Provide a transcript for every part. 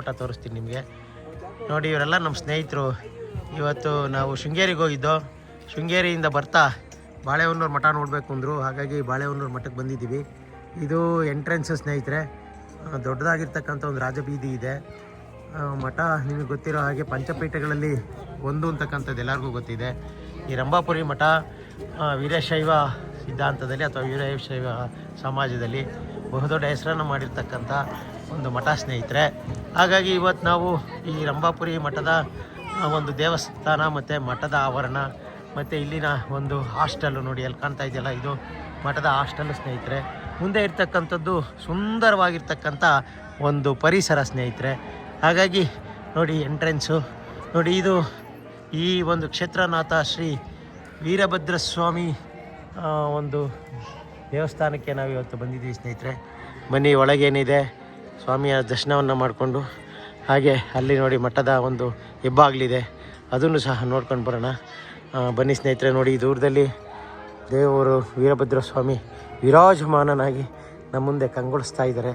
ನೋಟ ತೋರಿಸ್ತೀನಿ ನಿಮಗೆ. ನೋಡಿ, ಇವರೆಲ್ಲ ನಮ್ಮ ಸ್ನೇಹಿತರು. ಇವತ್ತು ನಾವು ಶೃಂಗೇರಿಗೆ ಹೋಗಿದ್ದೋ. ಶೃಂಗೇರಿಯಿಂದ ಬರ್ತಾ ಬಾಳೆಹೊನ್ನೂರು ಮಠ ನೋಡಬೇಕು ಅಂದರು. ಹಾಗಾಗಿ ಬಾಳೆಹೊನ್ನೂರು ಮಠಕ್ಕೆ ಬಂದಿದ್ದೀವಿ. ಇದು ಎಂಟ್ರೆನ್ಸ್ ಸ್ನೇಹಿತರೆ. ದೊಡ್ಡದಾಗಿರ್ತಕ್ಕಂಥ ಒಂದು ರಾಜಬೀದಿ ಇದೆ. ಮಠ ನಿಮಗೆ ಗೊತ್ತಿರೋ ಹಾಗೆ ಪಂಚಪೀಠಗಳಲ್ಲಿ ಒಂದು ಅಂತಕ್ಕಂಥದ್ದು ಎಲ್ಲರಿಗೂ ಗೊತ್ತಿದೆ. ಈ ರಂಭಾಪುರಿ ಮಠ ವೀರಶೈವ ಸಿದ್ಧಾಂತದಲ್ಲಿ ಅಥವಾ ವೀರಶೈವ ಸಮಾಜದಲ್ಲಿ ಬಹುದೊಡ್ಡ ಹೆಸರನ್ನು ಮಾಡಿರ್ತಕ್ಕಂಥ ಒಂದು ಮಠ ಸ್ನೇಹಿತರೆ. ಹಾಗಾಗಿ ಇವತ್ತು ನಾವು ಈ ರಂಭಾಪುರಿ ಮಠದ ಒಂದು ದೇವಸ್ಥಾನ ಮತ್ತು ಮಠದ ಆವರಣ ಮತ್ತು ಇಲ್ಲಿನ ಒಂದು ಹಾಸ್ಟೆಲ್ಲು ನೋಡಿ, ಅಲ್ಲಿ ಕಾಣ್ತಾ ಇದೆಯಲ್ಲ, ಇದು ಮಠದ ಹಾಸ್ಟೆಲ್ ಸ್ನೇಹಿತರೆ. ಮುಂದೆ ಇರ್ತಕ್ಕಂಥದ್ದು ಸುಂದರವಾಗಿರ್ತಕ್ಕಂಥ ಒಂದು ಪರಿಸರ ಸ್ನೇಹಿತರೆ. ಹಾಗಾಗಿ ನೋಡಿ ಎಂಟ್ರೆನ್ಸು ನೋಡಿ, ಇದು ಈ ಒಂದು ಕ್ಷೇತ್ರನಾಥ ಶ್ರೀ ವೀರಭದ್ರ ಸ್ವಾಮಿ ಒಂದು ದೇವಸ್ಥಾನಕ್ಕೆ ನಾವು ಇವತ್ತು ಬಂದಿದ್ದೀವಿ ಸ್ನೇಹಿತರೆ. ಬನ್ನಿ, ಒಳಗೇನಿದೆ ಸ್ವಾಮಿಯ ದರ್ಶನವನ್ನು ಮಾಡಿಕೊಂಡು ಹಾಗೆ ಅಲ್ಲಿ ನೋಡಿ ಮಠದ ಒಂದು ಹೆಬ್ಬಾಗ್ಲಿದೆ, ಅದನ್ನು ಸಹ ನೋಡ್ಕೊಂಡು ಬರೋಣ. ಬನ್ನಿ ಸ್ನೇಹಿತರೆ. ನೋಡಿ, ದೂರದಲ್ಲಿ ದೇವರು ವೀರಭದ್ರ ಸ್ವಾಮಿ ವಿರಾಜಮಾನನಾಗಿ ನಮ್ಮ ಮುಂದೆ ಕಂಗೊಳಿಸ್ತಾ ಇದ್ದಾರೆ.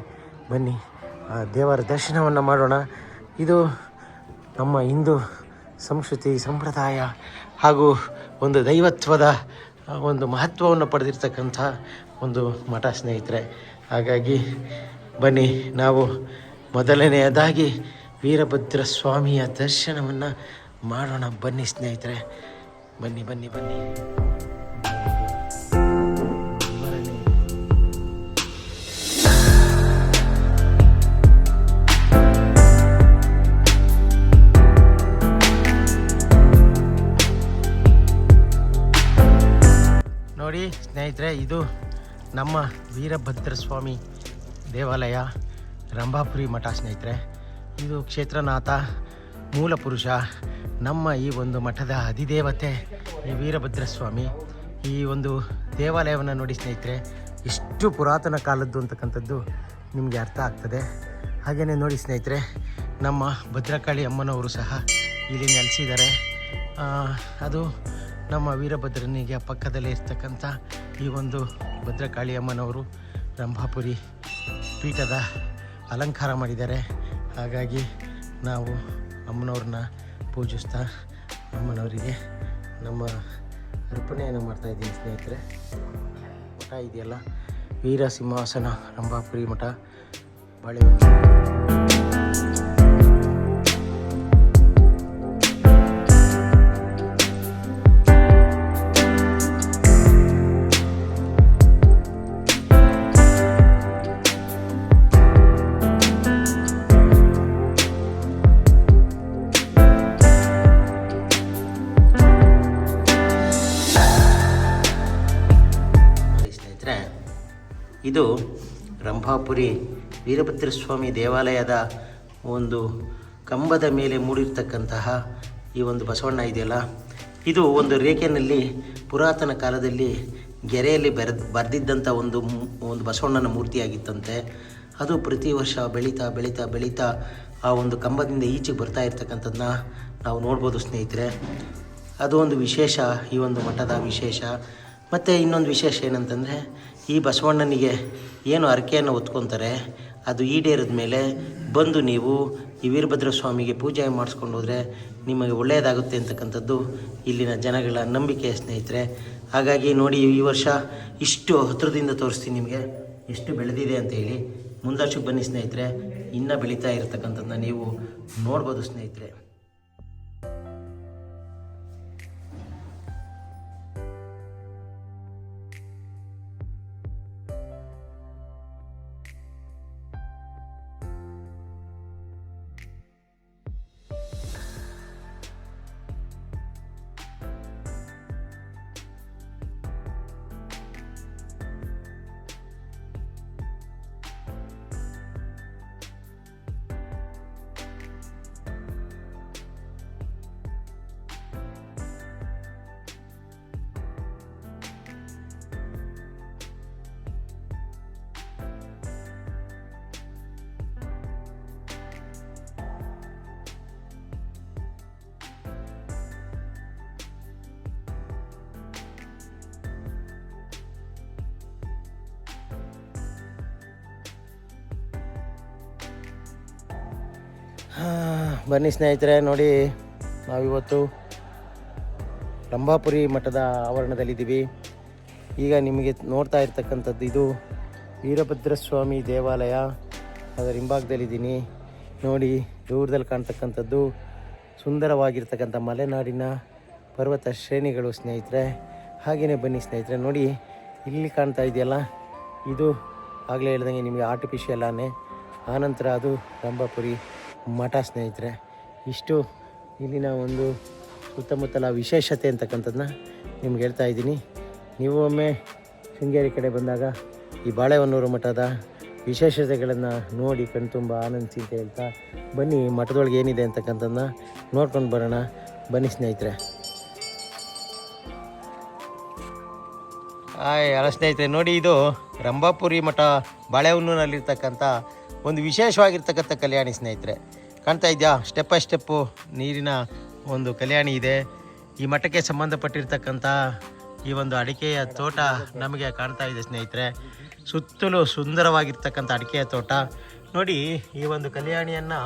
ಬನ್ನಿ, ದೇವರ ದರ್ಶನವನ್ನು ಮಾಡೋಣ. ಇದು ನಮ್ಮ ಹಿಂದೂ ಸಂಸ್ಕೃತಿ ಸಂಪ್ರದಾಯ ಹಾಗೂ ಒಂದು ದೈವತ್ವದ ಒಂದು ಮಹತ್ವವನ್ನು ಪಡೆದಿರ್ತಕ್ಕಂಥ ಒಂದು ಮಠ ಸ್ನೇಹಿತರೆ. ಹಾಗಾಗಿ ಬನ್ನಿ, ನಾವು ಮೊದಲನೆಯದಾಗಿ ವೀರಭದ್ರ ಸ್ವಾಮಿಯ ದರ್ಶನವನ್ನು ಮಾಡೋಣ. ಬನ್ನಿ ಸ್ನೇಹಿತರೆ, ಬನ್ನಿ ಬನ್ನಿ ಬನ್ನಿ. ನೋಡಿ ಸ್ನೇಹಿತರೆ, ಇದು ನಮ್ಮ ವೀರಭದ್ರ ಸ್ವಾಮಿ ದೇವಾಲಯ ರಂಭಾಪುರಿ ಮಠ ಸ್ನೇಹಿತರೆ. ಇದು ಕ್ಷೇತ್ರನಾಥ ಮೂಲ ಪುರುಷ, ನಮ್ಮ ಈ ಒಂದು ಮಠದ ಅಧಿದೇವತೆ ಈ ವೀರಭದ್ರ ಸ್ವಾಮಿ. ಈ ಒಂದು ದೇವಾಲಯವನ್ನು ನೋಡಿ ಸ್ನೇಹಿತರೆ, ಎಷ್ಟು ಪುರಾತನ ಕಾಲದ್ದು ಅಂತಕ್ಕಂಥದ್ದು ನಿಮಗೆ ಅರ್ಥ ಆಗ್ತದೆ. ಹಾಗೆಯೇ ನೋಡಿ ಸ್ನೇಹಿತರೆ, ನಮ್ಮ ಭದ್ರಕಾಳಿ ಅಮ್ಮನವರು ಸಹ ಇಲ್ಲಿ ನೆಲೆಸಿದ್ದಾರೆ. ಅದು ನಮ್ಮ ವೀರಭದ್ರನಿಗೆ ಪಕ್ಕದಲ್ಲೇ ಇರ್ತಕ್ಕಂಥ ಈ ಒಂದು ಭದ್ರಕಾಳಿ ಅಮ್ಮನವರು ರಂಭಾಪುರಿ ಪೀಠದ ಅಲಂಕಾರ ಮಾಡಿದ್ದಾರೆ. ಹಾಗಾಗಿ ನಾವು ಅಮ್ಮನವ್ರನ್ನ ಪೂಜಿಸ್ತಾ ಅಮ್ಮನವರಿಗೆ ನಮ್ಮ ಅರ್ಪಣೆಯನ್ನು ಮಾಡ್ತಾಯಿದ್ದೀವಿ ಸ್ನೇಹಿತರೆ. ಮಠ ಇದೆಯಲ್ಲ, ವೀರ ಸಿಂಹಾಸನ ರಂಭಾಪುರಿ ಮಠ ಬಾಳೆಹೊನ್ನೂರು. ಇದು ರಂಭಾಪುರಿ ವೀರಭದ್ರ ಸ್ವಾಮಿ ದೇವಾಲಯದ ಒಂದು ಕಂಬದ ಮೇಲೆ ಮೂಡಿರ್ತಕ್ಕಂತಹ ಈ ಒಂದು ಬಸವಣ್ಣ ಇದೆಯಲ್ಲ, ಇದು ಒಂದು ರೇಖೆಯಲ್ಲಿ ಪುರಾತನ ಕಾಲದಲ್ಲಿ ಗೆರೆಯಲ್ಲಿ ಬರೆದಿದ್ದಂಥ ಒಂದು ಬಸವಣ್ಣನ ಮೂರ್ತಿಯಾಗಿತ್ತಂತೆ. ಅದು ಪ್ರತಿ ವರ್ಷ ಬೆಳೀತಾ ಬೆಳೀತಾ ಬೆಳೀತಾ ಆ ಒಂದು ಕಂಬದಿಂದ ಈಚೆಗೆ ಬರ್ತಾ ಇರ್ತಕ್ಕಂಥದ್ದನ್ನ ನಾವು ನೋಡ್ಬೋದು ಸ್ನೇಹಿತರೆ. ಅದು ಒಂದು ವಿಶೇಷ, ಈ ಒಂದು ಮಠದ ವಿಶೇಷ. ಮತ್ತು ಇನ್ನೊಂದು ವಿಶೇಷ ಏನಂತಂದರೆ, ಈ ಬಸವಣ್ಣನಿಗೆ ಏನು ಹರಕೆಯನ್ನು ಹೊತ್ಕೊತಾರೆ ಅದು ಈಡೇರಿದ ಮೇಲೆ ಬಂದು ನೀವು ಈ ವೀರಭದ್ರ ಸ್ವಾಮಿಗೆ ಪೂಜೆ ಮಾಡಿಸ್ಕೊಂಡು ಹೋದರೆ ನಿಮಗೆ ಒಳ್ಳೆಯದಾಗುತ್ತೆ ಅಂತಕ್ಕಂಥದ್ದು ಇಲ್ಲಿನ ಜನಗಳ ನಂಬಿಕೆ ಸ್ನೇಹಿತರೆ. ಹಾಗಾಗಿ ನೋಡಿ, ಈ ವರ್ಷ ಇಷ್ಟು ಹತ್ತಿರದಿಂದ ತೋರಿಸ್ತೀನಿ ನಿಮಗೆ ಎಷ್ಟು ಬೆಳೆದಿದೆ ಅಂತ ಹೇಳಿ. ಮುಂದಷ್ಟು ಬನ್ನಿ ಸ್ನೇಹಿತರೆ, ಇನ್ನೂ ಬೆಳೀತಾ ಇರತಕ್ಕಂಥದ್ದನ್ನ ನೀವು ನೋಡ್ಬೋದು ಸ್ನೇಹಿತರೆ. ಬನ್ನಿ ಸ್ನೇಹಿತರೆ, ನೋಡಿ ನಾವಿವತ್ತು ರಂಭಾಪುರಿ ಮಠದ ಆವರಣದಲ್ಲಿದ್ದೀವಿ. ಈಗ ನಿಮಗೆ ನೋಡ್ತಾ ಇರ್ತಕ್ಕಂಥದ್ದು ಇದು ವೀರಭದ್ರಸ್ವಾಮಿ ದೇವಾಲಯ, ಅದರ ಹಿಂಭಾಗದಲ್ಲಿದ್ದೀನಿ. ನೋಡಿ ದೂರದಲ್ಲಿ ಕಾಣ್ತಕ್ಕಂಥದ್ದು ಸುಂದರವಾಗಿರ್ತಕ್ಕಂಥ ಮಲೆನಾಡಿನ ಪರ್ವತ ಶ್ರೇಣಿಗಳು ಸ್ನೇಹಿತರೆ. ಹಾಗೆಯೇ ಬನ್ನಿ ಸ್ನೇಹಿತರೆ, ನೋಡಿ ಇಲ್ಲಿ ಕಾಣ್ತಾ ಇದೆಯಲ್ಲ, ಇದು ಆಗಲೇ ಹೇಳ್ದಂಗೆ ನಿಮಗೆ ಆರ್ಟಿಫಿಷಿಯಲ್ ಆನೆ, ಆನಂತರ ಅದು ರಂಭಾಪುರಿ ಮಠ ಸ್ನೇಹಿತರೆ. ಇಷ್ಟು ಇಲ್ಲಿನ ಒಂದು ಸುತ್ತಮುತ್ತಲ ವಿಶೇಷತೆ ಅಂತಕ್ಕಂಥದ್ದನ್ನ ನಿಮ್ಗೆ ಹೇಳ್ತಾ ಇದ್ದೀನಿ. ನೀವು ಒಮ್ಮೆ ಶೃಂಗೇರಿ ಕಡೆ ಬಂದಾಗ ಈ ಬಾಳೆಹೊನ್ನೂರು ಮಠದ ವಿಶೇಷತೆಗಳನ್ನು ನೋಡಿ ಕಣ್ತುಂಬ ಆನಂದಿಸಿ ಅಂತ ಹೇಳ್ತಾ ಬನ್ನಿ, ಮಠದೊಳಗೆ ಏನಿದೆ ಅಂತಕ್ಕಂಥದ್ದನ್ನ ನೋಡ್ಕೊಂಡು ಬರೋಣ. ಬನ್ನಿ ಸ್ನೇಹಿತರೆ. ಅಲ್ಲ ಸ್ನೇಹಿತರೆ, ನೋಡಿ ಇದು ರಂಭಾಪುರಿ ಮಠ ಬಾಳೆಹೊನ್ನೂರಿನಲ್ಲಿರ್ತಕ್ಕಂಥ ಒಂದು ವಿಶೇಷವಾಗಿರ್ತಕ್ಕಂಥ ಕಲ್ಯಾಣಿ ಸ್ನೇಹಿತರೆ. ಕಾಣ್ತಾ ಇದೆಯಾ, ಸ್ಟೆಪ್ ಬೈ ಸ್ಟೆಪ್ಪು ನೀರಿನ ಒಂದು ಕಲ್ಯಾಣಿ ಇದೆ. ಈ ಮಠಕ್ಕೆ ಸಂಬಂಧಪಟ್ಟಿರ್ತಕ್ಕಂಥ ಈ ಒಂದು ಅಡಿಕೆಯ ತೋಟ ನಮಗೆ ಕಾಣ್ತಾ ಇದೆ ಸ್ನೇಹಿತರೆ. ಸುತ್ತಲೂ ಸುಂದರವಾಗಿರ್ತಕ್ಕಂಥ ಅಡಿಕೆಯ ತೋಟ. ನೋಡಿ ಈ ಒಂದು ಕಲ್ಯಾಣಿಯನ್ನು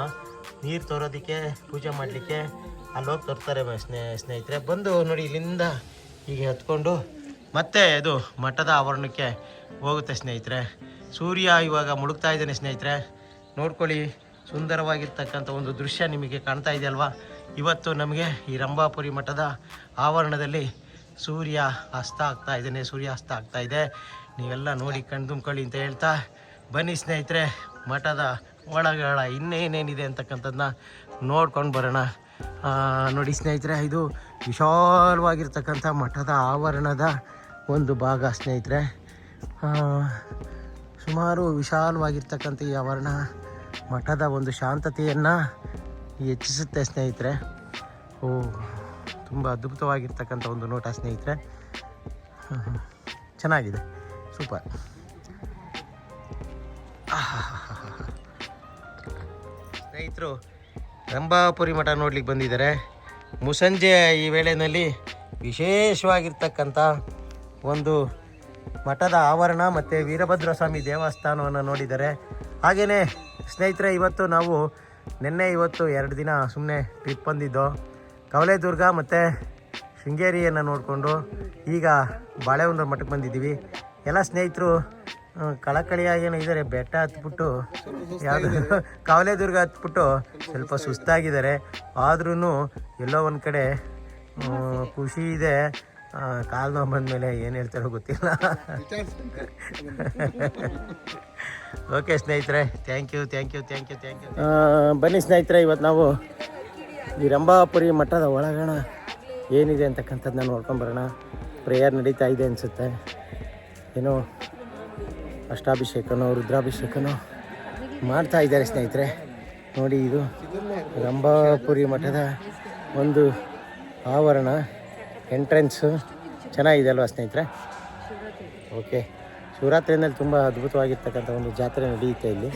ನೀರು ತೋರೋದಕ್ಕೆ, ಪೂಜೆ ಮಾಡಲಿಕ್ಕೆ ಅಲ್ಲೋಗಿ ತರ್ತಾರೆ ಸ್ನೇಹಿತರೆ. ಬಂದು ನೋಡಿ ಇಲ್ಲಿಂದ ಹೀಗೆ ಹತ್ಕೊಂಡು ಮತ್ತೆ ಇದು ಮಠದ ಆವರಣಕ್ಕೆ ಹೋಗುತ್ತೆ ಸ್ನೇಹಿತರೆ. ಸೂರ್ಯ ಇವಾಗ ಮುಳುಗ್ತಾ ಇದ್ದಾನೆ ಸ್ನೇಹಿತರೆ, ನೋಡ್ಕೊಳ್ಳಿ. ಸುಂದರವಾಗಿರ್ತಕ್ಕಂಥ ಒಂದು ದೃಶ್ಯ ನಿಮಗೆ ಕಾಣ್ತಾ ಇದೆಯಲ್ವಾ. ಇವತ್ತು ನಮಗೆ ಈ ರಂಭಾಪುರಿ ಮಠದ ಆವರಣದಲ್ಲಿ ಸೂರ್ಯ ಅಸ್ತ ಆಗ್ತಾ ಇದ್ದಾನೆ, ಸೂರ್ಯಾಸ್ತ ಆಗ್ತಾ ಇದೆ. ನೀವೆಲ್ಲ ನೋಡಿ ಕಣ್ತುಂಬ್ಕೊಳ್ಳಿ ಅಂತ ಹೇಳ್ತಾ ಬನ್ನಿ ಸ್ನೇಹಿತರೆ, ಮಠದ ಒಳಗಳ ಇನ್ನೇನೇನಿದೆ ಅಂತಕ್ಕಂಥದ್ದನ್ನ ನೋಡ್ಕೊಂಡು ಬರೋಣ. ನೋಡಿ ಸ್ನೇಹಿತರೆ, ಇದು ವಿಶಾಲವಾಗಿರ್ತಕ್ಕಂಥ ಮಠದ ಆವರಣದ ಒಂದು ಭಾಗ ಸ್ನೇಹಿತರೆ. ಸುಮಾರು ವಿಶಾಲವಾಗಿರ್ತಕ್ಕಂಥ ಈ ಆವರಣ ಮಠದ ಒಂದು ಶಾಂತತೆಯನ್ನು ಹೆಚ್ಚಿಸುತ್ತೆ ಸ್ನೇಹಿತರೆ. ತುಂಬ ಅದ್ಭುತವಾಗಿರ್ತಕ್ಕಂಥ ಒಂದು ನೋಟ ಸ್ನೇಹಿತರೆ. ಚೆನ್ನಾಗಿದೆ, ಸೂಪರ್. ಸ್ನೇಹಿತರು ರಂಭಾಪುರಿ ಮಠ ನೋಡ್ಲಿಕ್ಕೆ ಬಂದಿದ್ದಾರೆ. ಮುಸ್ಸಂಜೆ ಈ ವೇಳೆಯಲ್ಲಿ ವಿಶೇಷವಾಗಿರ್ತಕ್ಕಂಥ ಒಂದು ಮಠದ ಆವರಣ ಮತ್ತು ವೀರಭದ್ರ ಸ್ವಾಮಿ ದೇವಸ್ಥಾನವನ್ನು ನೋಡಿದ್ದಾರೆ. ಹಾಗೆಯೇ ಸ್ನೇಹಿತರೆ, ಇವತ್ತು ನಾವು ಇವತ್ತು 2 ದಿನ ಸುಮ್ಮನೆ ಟ್ರಿಪ್ ಬಂದಿದ್ದು. ಕವಲೇದುರ್ಗ ಮತ್ತು ಶೃಂಗೇರಿಯನ್ನು ನೋಡಿಕೊಂಡು ಈಗ ಬಾಳೆಹೊನ್ನೂರು ಮಠಕ್ಕೆ ಬಂದಿದ್ದೀವಿ. ಎಲ್ಲ ಸ್ನೇಹಿತರು ಕಳಕಳಿಯಾಗಿ ಏನೋ ಇದ್ದಾರೆ, ಬೆಟ್ಟ ಹತ್ಬಿಟ್ಟು ಯಾವುದು ಕವಲೇದುರ್ಗ ಹತ್ಬಿಟ್ಟು ಸ್ವಲ್ಪ ಸುಸ್ತಾಗಿದ್ದಾರೆ. ಆದ್ರೂ ಎಲ್ಲೋ ಒಂದು ಕಡೆ ಖುಷಿ ಇದೆ. ಕಾಲು ನೋವು ಬಂದಮೇಲೆ ಏನು ಹೇಳ್ತಾರೋ ಗೊತ್ತಿಲ್ಲ. ಓಕೆ ಸ್ನೇಹಿತರೆ, ಥ್ಯಾಂಕ್ ಯು. ಬನ್ನಿ ಸ್ನೇಹಿತರೆ, ಇವತ್ತು ನಾವು ಈ ರಂಭಾಪುರಿ ಮಠದ ಒಳಗಣ ಏನಿದೆ ಅಂತಕ್ಕಂಥದ್ದನ್ನ ನೋಡ್ಕೊಂಡು ಬರೋಣ. ಪ್ರೇಯರ್ ನಡೀತಾ ಇದೆ ಅನಿಸುತ್ತೆ. ಏನೋ ಅಷ್ಟಾಭಿಷೇಕನೋ ರುದ್ರಾಭಿಷೇಕನೋ ಮಾಡ್ತಾ ಇದ್ದಾರೆ ಸ್ನೇಹಿತರೆ. ನೋಡಿ ಇದು ರಂಭಾಪುರಿ ಮಠದ ಒಂದು ಆವರಣ, ಎಂಟ್ರೆನ್ಸು ಚೆನ್ನಾಗಿದೆ ಅಲ್ವಾ ಸ್ನೇಹಿತರೆ. ಓಕೆ, ಶಿವರಾತ್ರಿಯಲ್ಲಿ ತುಂಬ ಅದ್ಭುತವಾಗಿರ್ತಕ್ಕಂಥ ಒಂದು ಜಾತ್ರೆ ನಡೆಯುತ್ತೆ ಇಲ್ಲಿ.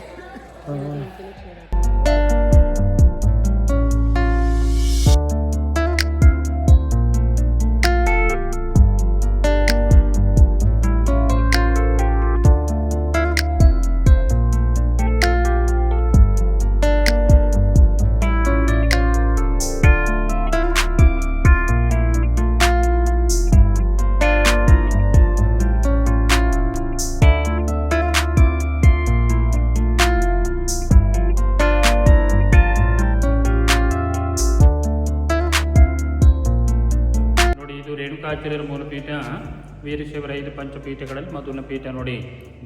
ರೇಣುಕಾಚಾರ್ಯರ ಮೂಲಪೀಠ, ವೀರಶೈವರ 5 ಪಂಚಪೀಠಗಳಲ್ಲಿ ಮೊದಲನೇ ಪೀಠ ನೋಡಿ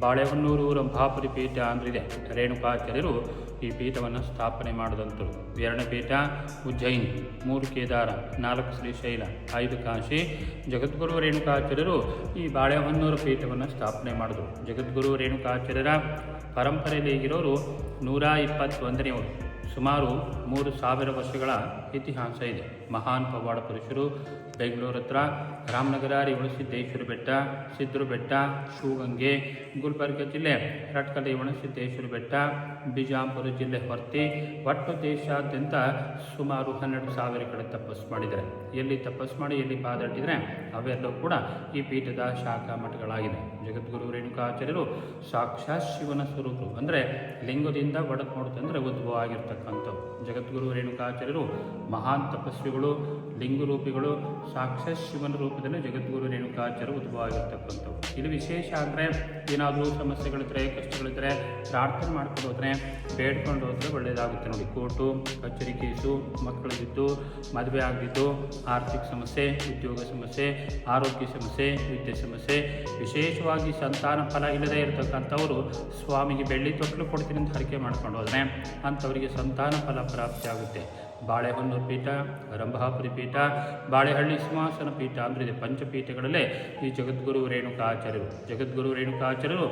ಬಾಳೆಹೊನ್ನೂರು ರಂಭಾಪುರಿ ಪೀಠ ಅಂದ್ರಿದೆ. ರೇಣುಕಾಚಾರ್ಯರು ಈ ಪೀಠವನ್ನು ಸ್ಥಾಪನೆ ಮಾಡಿದಂಥರು. 2ನೇ ಪೀಠ ಉಜ್ಜಯಿನಿ, 3 ಕೇದಾರ, 4 ಶ್ರೀಶೈಲ, 5 ಕಾಶಿ. ಜಗದ್ಗುರು ರೇಣುಕಾಚಾರ್ಯರು ಈ ಬಾಳೆಹೊನ್ನೂರು ಪೀಠವನ್ನು ಸ್ಥಾಪನೆ ಮಾಡಿದ್ರು. ಜಗದ್ಗುರು ರೇಣುಕಾಚಾರ್ಯರ ಪರಂಪರೆಯಲ್ಲಿ ಈಗಿರೋರು 121ನೇವರು. ಸುಮಾರು 3000 ವರ್ಷಗಳ ಇತಿಹಾಸ ಇದೆ. ಮಹಾನ್ ಪವಾಡ ಪುರುಷರು ಬೆಂಗಳೂರು ಹತ್ರ ರಾಮನಗರ ರೇವಣಸಿದ್ದೇಶ್ವರ ಬೆಟ್ಟ, ಸಿದ್ಧರ ಬೆಟ್ಟ, ಶಿವಗಂಗೆ, ಗುಲ್ಬರ್ಗ ಜಿಲ್ಲೆ ರಟ್ಕಲ್ ರೇವಣಸಿದ್ದೇಶ್ವರ ಬೆಟ್ಟ, ಬಿಜಾಪುರ ಜಿಲ್ಲೆ ಹೊರತಿ, ಒಟ್ಟು ದೇಶಾದ್ಯಂತ ಸುಮಾರು 12,000 ಕಡೆ ತಪಸ್ಸು ಮಾಡಿದ್ದಾರೆ. ಎಲ್ಲಿ ತಪಸ್ಸು ಮಾಡಿ ಎಲ್ಲಿ ಪಾದಟ್ಟಿದ್ರೆ ಅವೆಲ್ಲವೂ ಕೂಡ ಈ ಪೀಠದ ಶಾಖಾ ಮಠಗಳಾಗಿದೆ. ಜಗದ್ಗುರು ರೇಣುಕಾಚಾರ್ಯರು ಸಾಕ್ಷಾತ್ ಶಿವನ ಸ್ವರೂಪರು, ಅಂದರೆ ಲಿಂಗದಿಂದ ಒಡೆದು ನೋಡುತ್ತಂದರೆ ಉದ್ಭವ ಆಗಿರ್ತಕ್ಕಂಥವು. ಜಗದ್ಗುರು ರೇಣುಕಾಚಾರ್ಯರು ಮಹಾನ್ ತಪಸ್ವಿಗಳು, ಲಿಂಗರೂಪಿಗಳು, ಸಾಕ್ಷಾತ್ ಶಿವನ ರೂಪದಲ್ಲಿ ಜಗದ್ಗುರು ರೇಣುಕಾಚಾರ್ಯರು ಉದ್ಭವ ಆಗಿರ್ತಕ್ಕಂಥವು. ಇಲ್ಲಿ ವಿಶೇಷ ಅಂದರೆ ಏನಾದರೂ ಸಮಸ್ಯೆಗಳಿದ್ರೆ, ಕಷ್ಟಗಳಿದ್ದರೆ ಪ್ರಾರ್ಥನೆ ಮಾಡ್ಕೊಂಡು ಹೋದರೆ, ಬೇಡ್ಕೊಂಡು ಹೋದರೆ ಒಳ್ಳೆಯದಾಗುತ್ತೆ ನೋಡಿ. ಕೋರ್ಟು ಕಚೇರಿ ಕೇಸು, ಮಕ್ಕಳಿದ್ದು ಮದುವೆ ಆಗದಿದ್ದು, ಆರ್ಥಿಕ ಸಮಸ್ಯೆ, ಉದ್ಯೋಗ ಸಮಸ್ಯೆ, ಆರೋಗ್ಯ ಸಮಸ್ಯೆ, ವಿದ್ಯೆ ಸಮಸ್ಯೆ, ವಿಶೇಷವಾಗಿ ಸಂತಾನ ಫಲ ಇಲ್ಲದೇ ಇರತಕ್ಕಂಥವರು ಸ್ವಾಮಿಗೆ ಬೆಳ್ಳಿ ತೊಟ್ಟಲು ಕೊಡ್ತೀನಿ ಅಂತ ಹರಕೆ ಮಾಡ್ಕೊಂಡು ಹೋದರೆ ಅಂಥವರಿಗೆ ಸಂತಾನ ಫಲ ಪ್ರಾಪ್ತಿ ಆಗುತ್ತೆ. ಬಾಳೆಹೊನ್ನೂರು ಪೀಠ, ರಂಭಾಪುರಿ ಪೀಠ, ಬಾಳೆಹಳ್ಳಿ ಸಿಂಹಾಸನ ಪೀಠ ಅಂದರೆ ಇದೆ ಪಂಚಪೀಠಗಳಲ್ಲೇ ಈ ಜಗದ್ಗುರು ರೇಣುಕಾಚಾರ್ಯರು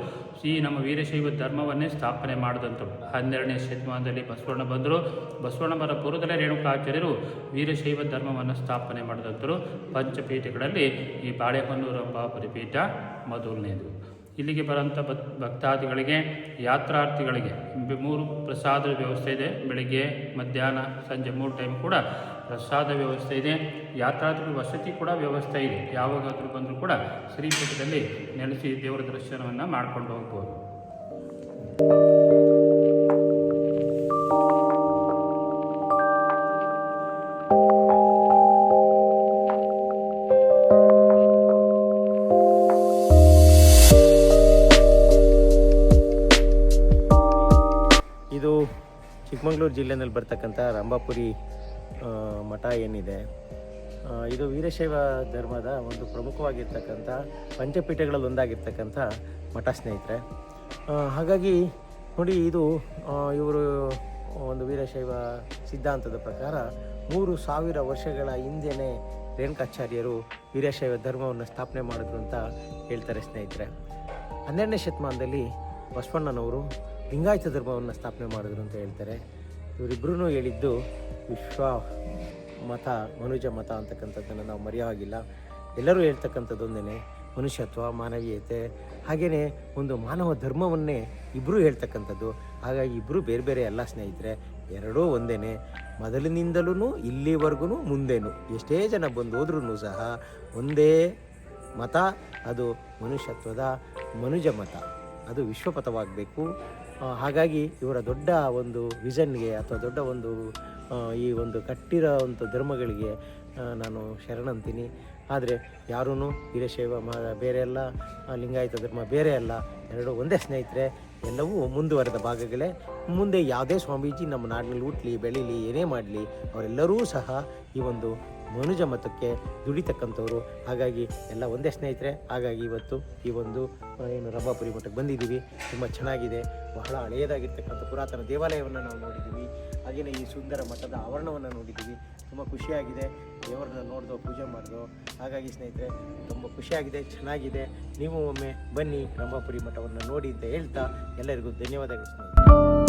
ಈ ನಮ್ಮ ವೀರಶೈವ ಧರ್ಮವನ್ನೇ ಸ್ಥಾಪನೆ ಮಾಡಿದಂಥರು. 12ನೇ ಶತಮಾನದಲ್ಲಿ ಬಸವಣ್ಣ ಬಂದರು. ಬಸವಣ್ಣ ಬರ ಪೂರ್ವದಲ್ಲೇ ರೇಣುಕಾಚಾರ್ಯರು ವೀರಶೈವ ಧರ್ಮವನ್ನು ಸ್ಥಾಪನೆ ಮಾಡಿದಂಥರು. ಪಂಚಪೀಠಗಳಲ್ಲಿ ಈ ಬಾಳೆಹೊನ್ನೂರು ರಂಭಾಪುರಿ ಪೀಠ ಮೊದಲನೇದು. ಇಲ್ಲಿಗೆ ಬರೋಂಥ ಭಕ್ತಾದಿಗಳಿಗೆ, ಯಾತ್ರಾರ್ಥಿಗಳಿಗೆ 3 ಪ್ರಸಾದದ ವ್ಯವಸ್ಥೆ ಇದೆ. ಬೆಳಿಗ್ಗೆ, ಮಧ್ಯಾಹ್ನ, ಸಂಜೆ 3 ಟೈಮ್ ಕೂಡ ಪ್ರಸಾದ ವ್ಯವಸ್ಥೆ ಇದೆ. ಯಾತ್ರಾರ್ಥಿಗಳ ವಸತಿ ಕೂಡ ವ್ಯವಸ್ಥೆ ಇದೆ. ಯಾವಾಗಾದರೂ ಬಂದರೂ ಕೂಡ ಶ್ರೀಪೀಠದಲ್ಲಿ ನೆಲೆಸಿ ದೇವರ ದರ್ಶನವನ್ನು ಮಾಡ್ಕೊಂಡು ಹೋಗ್ಬೋದು. ಇದು ಚಿಕ್ಕಮಗಳೂರು ಜಿಲ್ಲೆಯಲ್ಲಿ ಬರ್ತಕ್ಕಂಥ ರಂಭಾಪುರಿ ಮಠ ಏನಿದೆ, ಇದು ವೀರಶೈವ ಧರ್ಮದ ಒಂದು ಪ್ರಮುಖವಾಗಿರ್ತಕ್ಕಂಥ ಪಂಚಪೀಠಗಳಲ್ಲಿ ಒಂದಾಗಿರ್ತಕ್ಕಂಥ ಮಠ ಸ್ನೇಹಿತರೆ. ಹಾಗಾಗಿ ನೋಡಿ, ಇದು ಇವರು ಒಂದು ವೀರಶೈವ ಸಿದ್ಧಾಂತದ ಪ್ರಕಾರ 3,000 ವರ್ಷಗಳ ಹಿಂದೆಯೇ ರೇಣುಕಾಚಾರ್ಯರು ವೀರಶೈವ ಧರ್ಮವನ್ನು ಸ್ಥಾಪನೆ ಮಾಡಿದ್ರು ಅಂತ ಹೇಳ್ತಾರೆ ಸ್ನೇಹಿತರೆ. 12ನೇ ಶತಮಾನದಲ್ಲಿ ಬಸವಣ್ಣನವರು ಲಿಂಗಾಯತ ಧರ್ಮವನ್ನು ಸ್ಥಾಪನೆ ಮಾಡಿದ್ರು ಅಂತ ಹೇಳ್ತಾರೆ. ಇವರಿಬ್ಬರೂ ಹೇಳಿದ್ದು ವಿಶ್ವ ಮತ, ಮನುಜ ಮತ ಅಂತಕ್ಕಂಥದ್ದನ್ನು ನಾವು ಮರೆಯೋವಾಗಿಲ್ಲ. ಎಲ್ಲರೂ ಹೇಳ್ತಕ್ಕಂಥದ್ದೊಂದೇ ಮನುಷ್ಯತ್ವ, ಮಾನವೀಯತೆ, ಹಾಗೆಯೇ ಒಂದು ಮಾನವ ಧರ್ಮವನ್ನೇ ಇಬ್ಬರೂ ಹೇಳ್ತಕ್ಕಂಥದ್ದು. ಹಾಗಾಗಿ ಇಬ್ಬರು ಬೇರೆ ಬೇರೆ ಎಲ್ಲ ಸ್ನೇಹಿತರೆ, ಎರಡೂ ಒಂದೇ. ಮೊದಲಿನಿಂದಲೂ ಇಲ್ಲಿವರೆಗೂ ಮುಂದೇನು ಎಷ್ಟೇ ಜನ ಬಂದು ಹೋದ್ರೂ ಸಹ ಒಂದೇ ಮತ, ಅದು ಮನುಷ್ಯತ್ವದ ಮನುಜ ಮತ, ಅದು ವಿಶ್ವಪಥವಾಗಬೇಕು. ಹಾಗಾಗಿ ಇವರ ದೊಡ್ಡ ಒಂದು ವಿಷನ್ಗೆ ಅಥವಾ ದೊಡ್ಡ ಒಂದು ಈ ಒಂದು ಕಟ್ಟಿರೋವಂಥ ಧರ್ಮಗಳಿಗೆ ನಾನು ಶರಣಂತೀನಿ. ಆದರೆ ಯಾರೂ ವೀರಶೈವ ಬೇರೆ ಅಲ್ಲ, ಲಿಂಗಾಯತ ಧರ್ಮ ಬೇರೆ ಅಲ್ಲ, ಎರಡೂ ಒಂದೇ ಸ್ನೇಹಿತರೆ. ಎಲ್ಲವೂ ಮುಂದುವರೆದ ಭಾಗಗಳೇ. ಮುಂದೆ ಯಾವುದೇ ಸ್ವಾಮೀಜಿ ನಮ್ಮ ನಾಡಿನಲ್ಲಿ ಹುಟ್ಟಲಿ, ಬೆಳೀಲಿ, ಏನೇ ಮಾಡಲಿ, ಅವರೆಲ್ಲರೂ ಸಹ ಈ ಒಂದು ಮನುಜ ಮತಕ್ಕೆ ದುಡಿತಕ್ಕಂಥವ್ರು. ಹಾಗಾಗಿ ಎಲ್ಲ ಒಂದೇ ಸ್ನೇಹಿತರೆ. ಹಾಗಾಗಿ ಇವತ್ತು ಈ ಒಂದು ಏನು ರಂಭಾಪುರಿ ಮಠಕ್ಕೆ ಬಂದಿದ್ದೀವಿ. ತುಂಬ ಚೆನ್ನಾಗಿದೆ. ಬಹಳ ಹಳೆಯದಾಗಿರ್ತಕ್ಕಂಥ ಪುರಾತನ ದೇವಾಲಯವನ್ನು ನಾವು ನೋಡಿದ್ದೀವಿ. ಹಾಗೆಯೇ ಈ ಸುಂದರ ಮಠದ ಆವರಣವನ್ನು ನೋಡಿದ್ದೀವಿ. ತುಂಬ ಖುಷಿಯಾಗಿದೆ. ದೇವರನ್ನ ನೋಡ್ದೋ, ಪೂಜೆ ಮಾಡಿದೋ. ಹಾಗಾಗಿ ಸ್ನೇಹಿತರೆ ತುಂಬ ಖುಷಿಯಾಗಿದೆ, ಚೆನ್ನಾಗಿದೆ. ನೀವು ಒಮ್ಮೆ ಬನ್ನಿ, ರಂಭಾಪುರಿ ಮಠವನ್ನು ನೋಡಿ ಅಂತ ಹೇಳ್ತಾ ಎಲ್ಲರಿಗೂ ಧನ್ಯವಾದಗಳು ಸ್ನೇಹಿತರೆ.